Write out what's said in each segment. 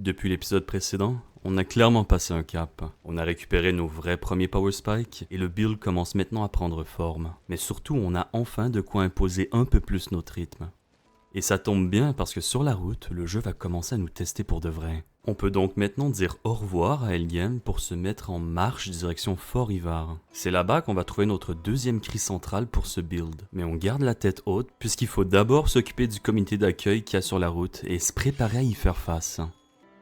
Depuis l'épisode précédent, on a clairement passé un cap. On a récupéré nos vrais premiers Power Spikes et le build commence maintenant à prendre forme. Mais surtout, on a enfin de quoi imposer un peu plus notre rythme. Et ça tombe bien parce que sur la route, le jeu va commencer à nous tester pour de vrai. On peut donc maintenant dire au revoir à Helgen pour se mettre en marche direction Fort Ivar. C'est là-bas qu'on va trouver notre deuxième cri central pour ce build. Mais on garde la tête haute puisqu'il faut d'abord s'occuper du comité d'accueil qu'il y a sur la route et se préparer à y faire face.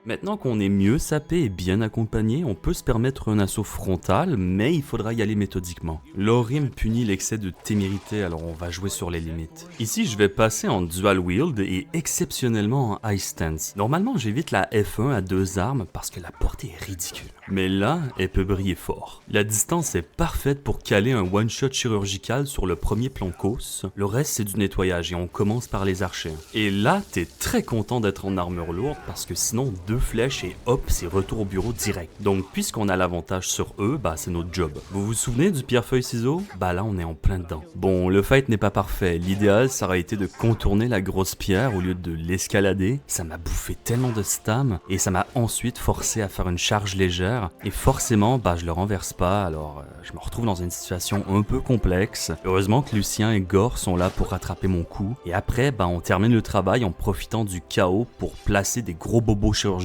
Maintenant qu'on est mieux sapé et bien accompagné, on peut se permettre un assaut frontal, mais il faudra y aller méthodiquement. L'Orim punit l'excès de témérité, alors on va jouer sur les limites. Ici, je vais passer en dual wield et exceptionnellement en ice stance. Normalement, j'évite la F1 à 2 armes parce que la portée est ridicule. Mais là, elle peut briller fort. La distance est parfaite pour caler un one-shot chirurgical sur le premier plan cause. Le reste, c'est du nettoyage et on commence par les archers. Et là, t'es très content d'être en armure lourde parce que sinon, 2 flèches et hop, c'est retour au bureau direct. Donc puisqu'on a l'avantage sur eux, c'est notre job. Vous vous souvenez du pierre-feuille-ciseau? Là on est en plein dedans. Bon, le fight n'est pas parfait. L'idéal, ça aurait été de contourner la grosse pierre au lieu de l'escalader. Ça m'a bouffé tellement de stam et ça m'a ensuite forcé à faire une charge légère. Et forcément, je le renverse pas, alors je me retrouve dans une situation un peu complexe. Heureusement que Lucien et Gore sont là pour rattraper mon coup. Et après, on termine le travail en profitant du chaos pour placer des gros bobos chirurgicaux.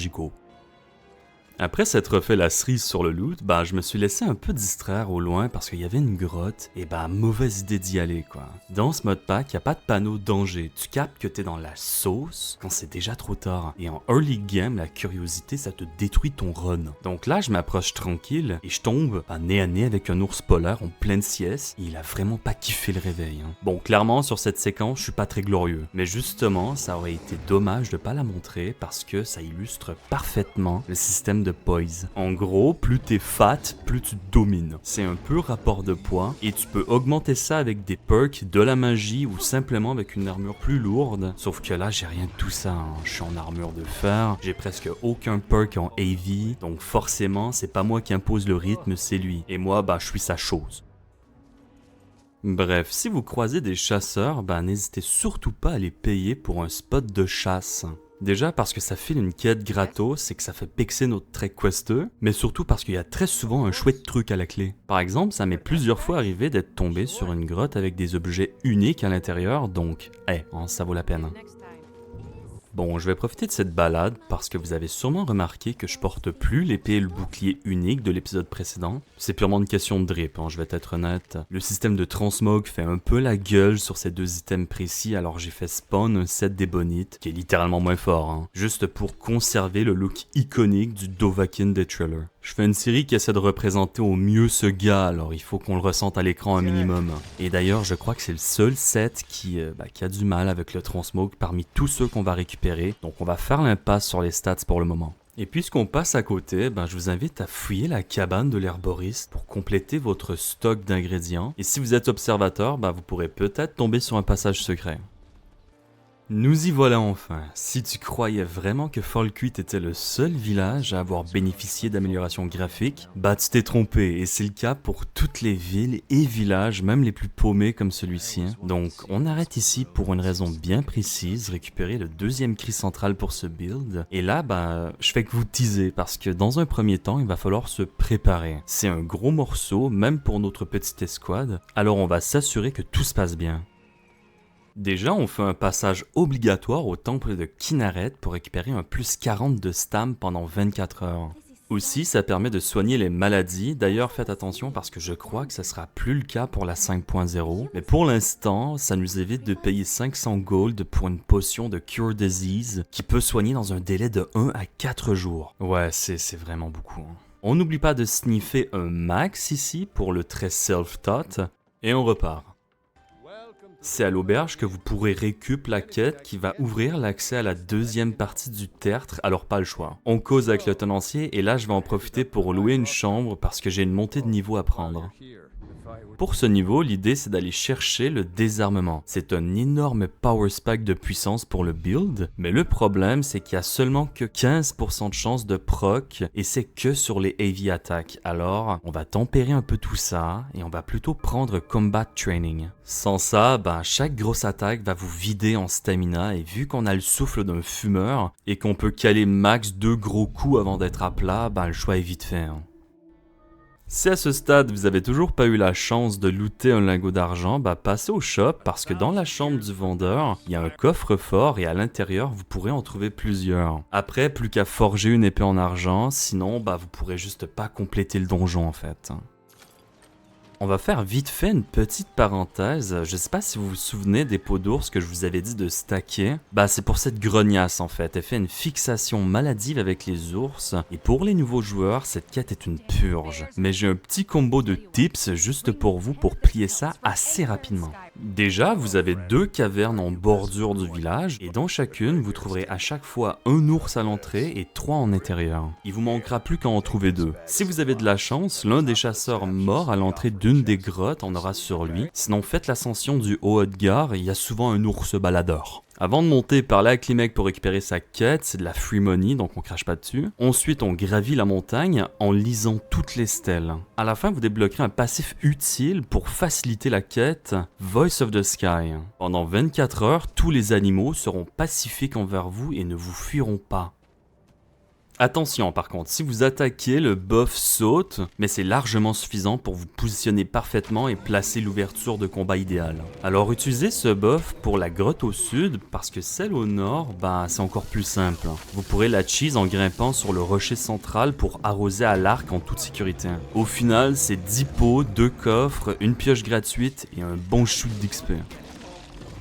Après s'être refait la cerise sur le loot, je me suis laissé un peu distraire au loin parce qu'il y avait une grotte et mauvaise idée d'y aller quoi. Dans ce mode pack, y a pas de panneau danger, tu captes que t'es dans la sauce quand c'est déjà trop tard. Et en early game, la curiosité ça te détruit ton run. Donc là, je m'approche tranquille et je tombe nez à nez avec un ours polaire en pleine sieste et il a vraiment pas kiffé le réveil. Bon, clairement sur cette séquence, je suis pas très glorieux. Mais justement, ça aurait été dommage de pas la montrer parce que ça illustre parfaitement le système de poise. En gros, plus t'es fat, plus tu domines. C'est un peu rapport de poids et tu peux augmenter ça avec des perks, de la magie ou simplement avec une armure plus lourde. Sauf que là, j'ai rien de tout ça. Je suis en armure de fer, j'ai presque aucun perk en AV, donc forcément, c'est pas moi qui impose le rythme, c'est lui. Et moi, je suis sa chose. Bref, si vous croisez des chasseurs, n'hésitez surtout pas à les payer pour un spot de chasse. Déjà parce que ça file une quête gratos et que ça fait pixer notre trek questeux, mais surtout parce qu'il y a très souvent un chouette truc à la clé. Par exemple, ça m'est plusieurs fois arrivé d'être tombé sur une grotte avec des objets uniques à l'intérieur, donc, ça vaut la peine. Bon, je vais profiter de cette balade parce que vous avez sûrement remarqué que je porte plus l'épée et le bouclier unique de l'épisode précédent. C'est purement une question de drip, je vais être honnête. Le système de transmog fait un peu la gueule sur ces 2 items précis, alors j'ai fait spawn un set d'ébonite, qui est littéralement moins fort, juste pour conserver le look iconique du Dovahkiin des trailers. Je fais une série qui essaie de représenter au mieux ce gars, alors il faut qu'on le ressente à l'écran un minimum. Et d'ailleurs, je crois que c'est le seul set qui a du mal avec le transmog parmi tous ceux qu'on va récupérer, donc on va faire l'impasse sur les stats pour le moment. Et puisqu'on passe à côté, je vous invite à fouiller la cabane de l'herboriste pour compléter votre stock d'ingrédients. Et si vous êtes observateur, vous pourrez peut-être tomber sur un passage secret. Nous y voilà enfin. Si tu croyais vraiment que Folkut était le seul village à avoir bénéficié d'améliorations graphiques, tu t'es trompé et c'est le cas pour toutes les villes et villages, même les plus paumés comme celui-ci. Donc on arrête ici pour une raison bien précise, récupérer le 2e cri central pour ce build. Et là, je fais que vous teaser parce que dans un premier temps, il va falloir se préparer. C'est un gros morceau, même pour notre petite escouade, alors on va s'assurer que tout se passe bien. Déjà, on fait un passage obligatoire au temple de Kynareth pour récupérer un plus 40 de stam pendant 24 heures. Aussi, ça permet de soigner les maladies, d'ailleurs faites attention parce que je crois que ça sera plus le cas pour la 5.0, mais pour l'instant, ça nous évite de payer 500 gold pour une potion de Cure Disease qui peut soigner dans un délai de 1 à 4 jours. Ouais, c'est vraiment beaucoup. On n'oublie pas de sniffer un max ici pour le trait self-taught, et on repart. C'est à l'auberge que vous pourrez récup la quête qui va ouvrir l'accès à la 2e partie du tertre, alors pas le choix. On cause avec le tenancier et là je vais en profiter pour louer une chambre parce que j'ai une montée de niveau à prendre. Pour ce niveau, l'idée c'est d'aller chercher le désarmement. C'est un énorme power spike de puissance pour le build, mais le problème c'est qu'il y a seulement que 15% de chance de proc et c'est que sur les heavy attacks. Alors, on va tempérer un peu tout ça et on va plutôt prendre combat training. Sans ça, chaque grosse attaque va vous vider en stamina et vu qu'on a le souffle d'un fumeur et qu'on peut caler max 2 gros coups avant d'être à plat, le choix est vite fait. Hein. Si à ce stade vous avez toujours pas eu la chance de looter un lingot d'argent, passez au shop parce que dans la chambre du vendeur, il y a un coffre-fort et à l'intérieur vous pourrez en trouver plusieurs. Après, plus qu'à forger une épée en argent, sinon vous pourrez juste pas compléter le donjon en fait. On va faire vite fait une petite parenthèse. Je sais pas si vous vous souvenez des peaux d'ours que je vous avais dit de stacker. C'est pour cette grognasse en fait. Elle fait une fixation maladive avec les ours. Et pour les nouveaux joueurs, cette quête est une purge. Mais j'ai un petit combo de tips juste pour vous pour plier ça assez rapidement. Déjà, vous avez 2 cavernes en bordure du village et dans chacune, vous trouverez à chaque fois un ours à l'entrée et 3 en intérieur. Il vous manquera plus qu'à en trouver 2. Si vous avez de la chance, l'un des chasseurs morts à l'entrée d'une des grottes en aura sur lui. Sinon, faites l'ascension du Haut-Hodgar et il y a souvent un ours baladeur. Avant de monter par là à Klimek pour récupérer sa quête, c'est de la free money, donc on crache pas dessus. Ensuite, on gravit la montagne en lisant toutes les stèles. À la fin, vous débloquerez un passif utile pour faciliter la quête, Voice of the Sky. Pendant 24 heures, tous les animaux seront pacifiques envers vous et ne vous fuiront pas. Attention par contre, si vous attaquez, le buff saute, mais c'est largement suffisant pour vous positionner parfaitement et placer l'ouverture de combat idéale. Alors utilisez ce buff pour la grotte au sud, parce que celle au nord, c'est encore plus simple. Vous pourrez la cheese en grimpant sur le rocher central pour arroser à l'arc en toute sécurité. Au final, c'est 10 pots, 2 coffres, une pioche gratuite et un bon shoot d'XP.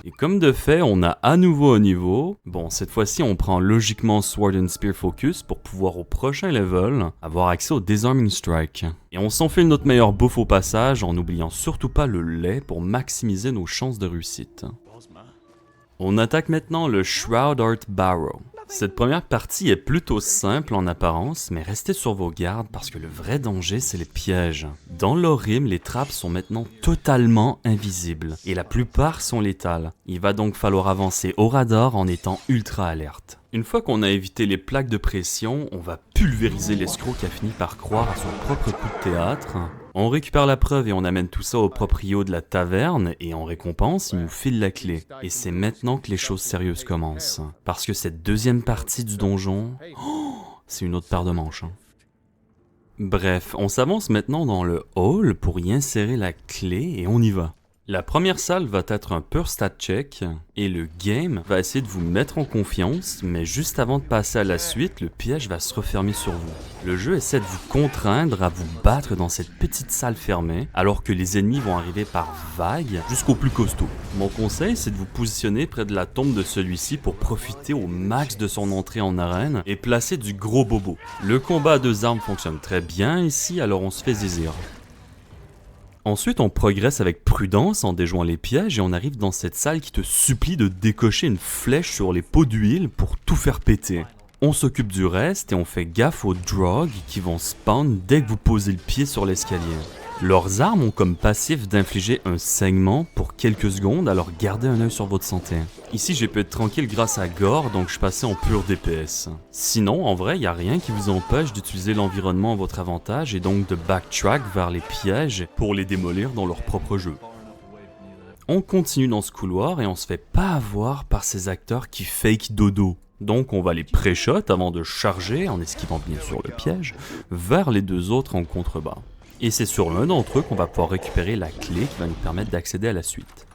Et comme de fait, on a à nouveau un niveau. Bon, cette fois-ci, on prend logiquement Sword and Spear Focus pour pouvoir au prochain level avoir accès au Disarming Strike. Et on s'enfile notre meilleure bouffe au passage en n'oubliant surtout pas le lait pour maximiser nos chances de réussite. On attaque maintenant le Shroud Art Barrow. Cette première partie est plutôt simple en apparence, mais restez sur vos gardes parce que le vrai danger c'est les pièges. Dans l'Orim, les trappes sont maintenant totalement invisibles, et la plupart sont létales. Il va donc falloir avancer au radar en étant ultra alerte. Une fois qu'on a évité les plaques de pression, on va pulvériser l'escroc qui a fini par croire à son propre coup de théâtre. On récupère la preuve et on amène tout ça au proprio de la taverne et en récompense, il nous file la clé. Et c'est maintenant que les choses sérieuses commencent. Parce que cette deuxième partie du donjon, c'est une autre paire de manches. Bref, on s'avance maintenant dans le hall pour y insérer la clé et on y va. La première salle va être un pur stat check et le game va essayer de vous mettre en confiance, mais juste avant de passer à la suite, le piège va se refermer sur vous. Le jeu essaie de vous contraindre à vous battre dans cette petite salle fermée, alors que les ennemis vont arriver par vagues jusqu'au plus costaud. Mon conseil, c'est de vous positionner près de la tombe de celui-ci pour profiter au max de son entrée en arène et placer du gros bobo. Le combat à 2 armes fonctionne très bien ici, alors on se fait zizir. Ensuite, on progresse avec prudence en déjouant les pièges et on arrive dans cette salle qui te supplie de décocher une flèche sur les pots d'huile pour tout faire péter. On s'occupe du reste et on fait gaffe aux drogues qui vont spawn dès que vous posez le pied sur l'escalier. Leurs armes ont comme passif d'infliger un saignement pour quelques secondes, alors gardez un œil sur votre santé. Ici j'ai pu être tranquille grâce à Gore, donc je passais en pur DPS. Sinon, en vrai, il n'y a rien qui vous empêche d'utiliser l'environnement à votre avantage et donc de backtrack vers les pièges pour les démolir dans leur propre jeu. On continue dans ce couloir et on se fait pas avoir par ces acteurs qui fake dodo. Donc on va les pré-shot avant de charger, en esquivant bien sûr le piège, vers les 2 autres en contrebas. Et c'est sur l'un d'entre eux qu'on va pouvoir récupérer la clé qui va nous permettre d'accéder à la suite.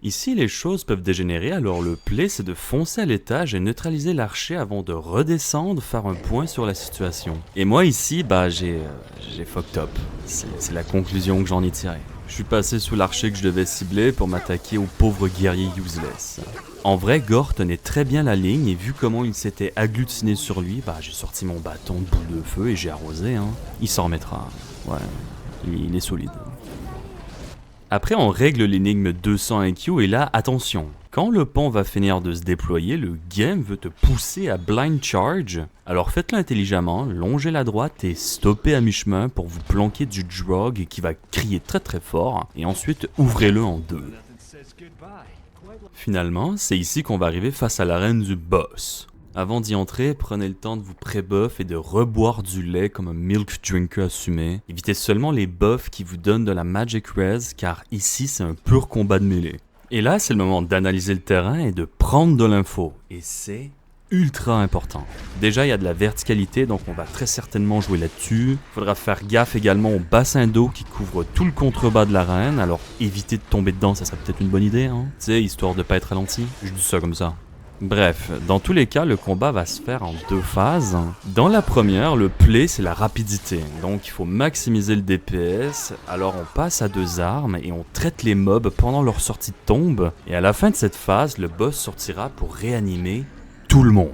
Ici, les choses peuvent dégénérer, alors le play c'est de foncer à l'étage et neutraliser l'archer avant de redescendre, faire un point sur la situation. Et moi ici, j'ai fucked up. C'est la conclusion que j'en ai tirée. Je suis passé sous l'archer que je devais cibler pour m'attaquer aux pauvres guerriers useless. En vrai, Gore tenait très bien la ligne et vu comment il s'était agglutiné sur lui, j'ai sorti mon bâton de boule de feu et j'ai arrosé. Il s'en remettra. Ouais, il est solide. Après, on règle l'énigme 200 IQ et là, attention. Quand le pont va finir de se déployer, le game veut te pousser à blind charge. Alors faites-le intelligemment, longez la droite et stoppez à mi-chemin pour vous planquer du drog qui va crier très très fort, et ensuite ouvrez-le en deux. Finalement, c'est ici qu'on va arriver face à l'arène du boss. Avant d'y entrer, prenez le temps de vous pré-buff et de reboire du lait comme un milk drinker assumé. Évitez seulement les buffs qui vous donnent de la magic res, car ici c'est un pur combat de mêlée. Et là, c'est le moment d'analyser le terrain et de prendre de l'info. Et c'est ultra important. Déjà, il y a de la verticalité, donc on va très certainement jouer là-dessus. Faudra faire gaffe également au bassin d'eau qui couvre tout le contrebas de l'arène, alors éviter de tomber dedans, ça serait peut-être une bonne idée, hein? Tu sais, histoire de pas être ralenti. Je dis ça comme ça. Bref, dans tous les cas, le combat va se faire en deux phases. Dans la première, le play, c'est la rapidité. Donc il faut maximiser le DPS, alors on passe à deux armes et on traite les mobs pendant leur sortie de tombe. Et à la fin de cette phase, le boss sortira pour réanimer tout le monde.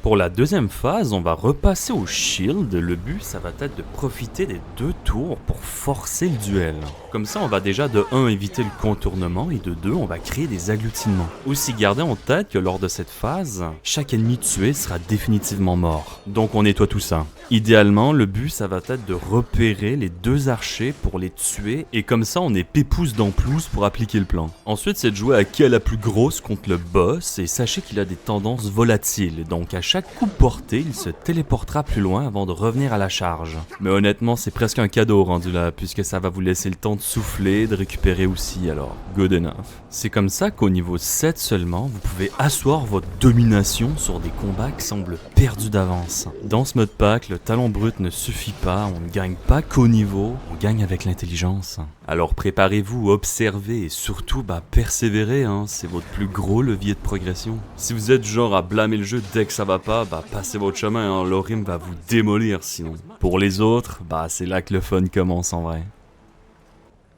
Pour la deuxième phase, on va repasser au shield. Le but, ça va être de profiter des deux tours pour forcer le duel. Comme ça, on va déjà de 1 éviter le contournement et de 2, on va créer des agglutinements. Aussi, gardez en tête que lors de cette phase, chaque ennemi tué sera définitivement mort. Donc on nettoie tout ça. Idéalement, le but, ça va être de repérer les deux archers pour les tuer et comme ça, on est pépouze dans pelouse pour appliquer le plan. Ensuite, c'est de jouer à qui est la plus grosse contre le boss et sachez qu'il a des tendances volatiles. Donc à chaque coup porté, il se téléportera plus loin avant de revenir à la charge. Mais honnêtement, c'est presque un cadeau rendu là, puisque ça va vous laisser le temps de souffler, de récupérer aussi, alors good enough. C'est comme ça qu'au niveau 7 seulement, vous pouvez asseoir votre domination sur des combats qui semblent perdus d'avance. Dans ce mode pack, le talent brut ne suffit pas, on ne gagne pas qu'au niveau, on gagne avec l'intelligence. Alors préparez-vous, observez et surtout persévérez, hein, c'est votre plus gros levier de progression. Si vous êtes du genre à blâmer le jeu dès que ça va pas, passez votre chemin, hein, l'Orim va vous démolir sinon. Pour les autres, c'est là que le fun commence en vrai.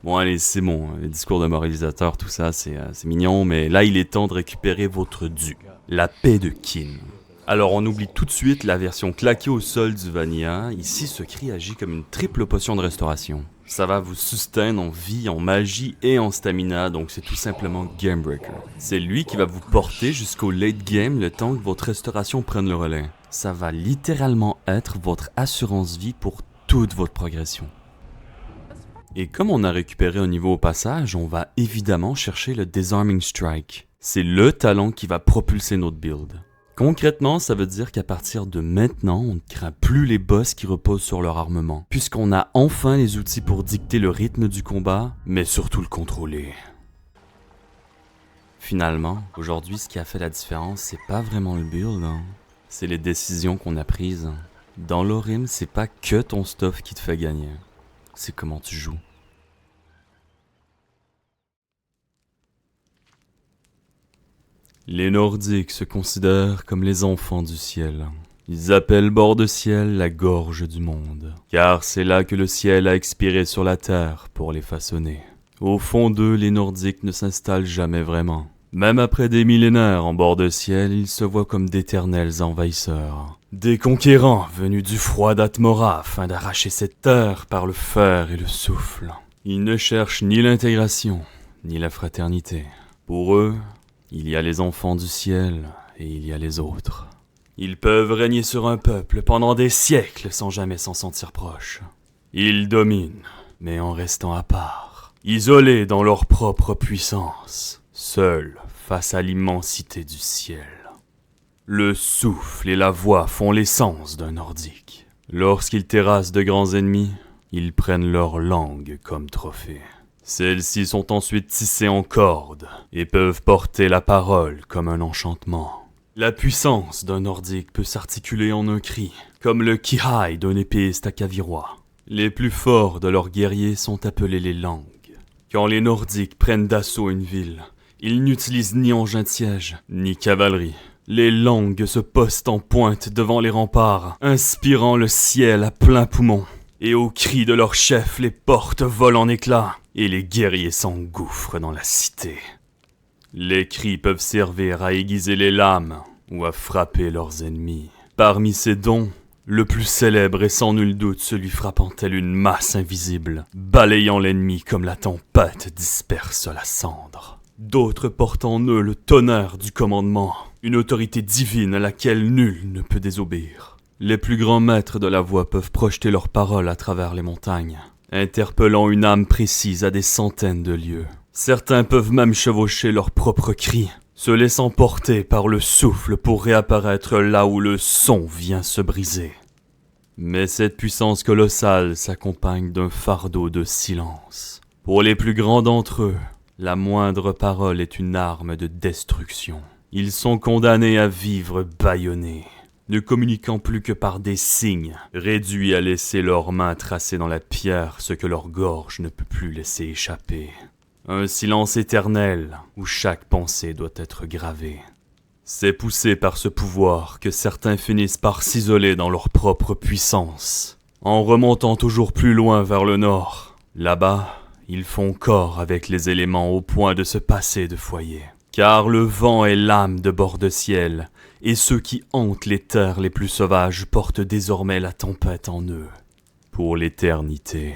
Bon allez, c'est bon, les discours de moralisateur, tout ça, c'est mignon, mais là il est temps de récupérer votre dû, la paix de Kin. Alors on oublie tout de suite la version claquée au sol du Vanilla, ici ce cri agit comme une triple potion de restauration. Ça va vous sustain en vie, en magie et en stamina, donc c'est tout simplement Game Breaker. C'est lui qui va vous porter jusqu'au late game le temps que votre restauration prenne le relais. Ça va littéralement être votre assurance vie pour toute votre progression. Et comme on a récupéré un niveau au passage, on va évidemment chercher le Disarming Strike. C'est le talent qui va propulser notre build. Concrètement, ça veut dire qu'à partir de maintenant, on ne craint plus les boss qui reposent sur leur armement, puisqu'on a enfin les outils pour dicter le rythme du combat, mais surtout le contrôler. Finalement, aujourd'hui, ce qui a fait la différence, c'est pas vraiment le build, hein. C'est les décisions qu'on a prises. Dans l'Orim, c'est pas que ton stuff qui te fait gagner, c'est comment tu joues. Les Nordiques se considèrent comme les enfants du ciel. Ils appellent bord de ciel la gorge du monde, car c'est là que le ciel a expiré sur la terre pour les façonner. Au fond d'eux, les Nordiques ne s'installent jamais vraiment. Même après des millénaires en bord de ciel, ils se voient comme d'éternels envahisseurs. Des conquérants venus du froid d'Atmora afin d'arracher cette terre par le fer et le souffle. Ils ne cherchent ni l'intégration, ni la fraternité. Pour eux, il y a les enfants du ciel et il y a les autres. Ils peuvent régner sur un peuple pendant des siècles sans jamais s'en sentir proches. Ils dominent, mais en restant à part, isolés dans leur propre puissance, seuls face à l'immensité du ciel. Le souffle et la voix font l'essence d'un Nordique. Lorsqu'ils terrassent de grands ennemis, ils prennent leur langue comme trophée. Celles-ci sont ensuite tissées en cordes et peuvent porter la parole comme un enchantement. La puissance d'un Nordique peut s'articuler en un cri, comme le Kihai d'un épéiste akavirois. Les plus forts de leurs guerriers sont appelés les langues. Quand les Nordiques prennent d'assaut une ville, ils n'utilisent ni engins de siège, ni cavalerie. Les langues se postent en pointe devant les remparts, inspirant le ciel à plein poumon. Et au cri de leur chef, les portes volent en éclats, et les guerriers s'engouffrent dans la cité. Les cris peuvent servir à aiguiser les lames, ou à frapper leurs ennemis. Parmi ces dons, le plus célèbre est sans nul doute celui frappant tel une masse invisible, balayant l'ennemi comme la tempête disperse la cendre. D'autres portent en eux le tonnerre du commandement, une autorité divine à laquelle nul ne peut désobéir. Les plus grands maîtres de la voix peuvent projeter leurs paroles à travers les montagnes, interpellant une âme précise à des centaines de lieues. Certains peuvent même chevaucher leurs propres cris, se laissant porter par le souffle pour réapparaître là où le son vient se briser. Mais cette puissance colossale s'accompagne d'un fardeau de silence. Pour les plus grands d'entre eux, la moindre parole est une arme de destruction. Ils sont condamnés à vivre bâillonnés, ne communiquant plus que par des signes, réduits à laisser leurs mains tracer dans la pierre ce que leur gorge ne peut plus laisser échapper. Un silence éternel où chaque pensée doit être gravée. C'est poussé par ce pouvoir que certains finissent par s'isoler dans leur propre puissance, en remontant toujours plus loin vers le nord. Là-bas, ils font corps avec les éléments au point de se passer de foyer. Car le vent est l'âme de bord de ciel, et ceux qui hantent les terres les plus sauvages portent désormais la tempête en eux, pour l'éternité.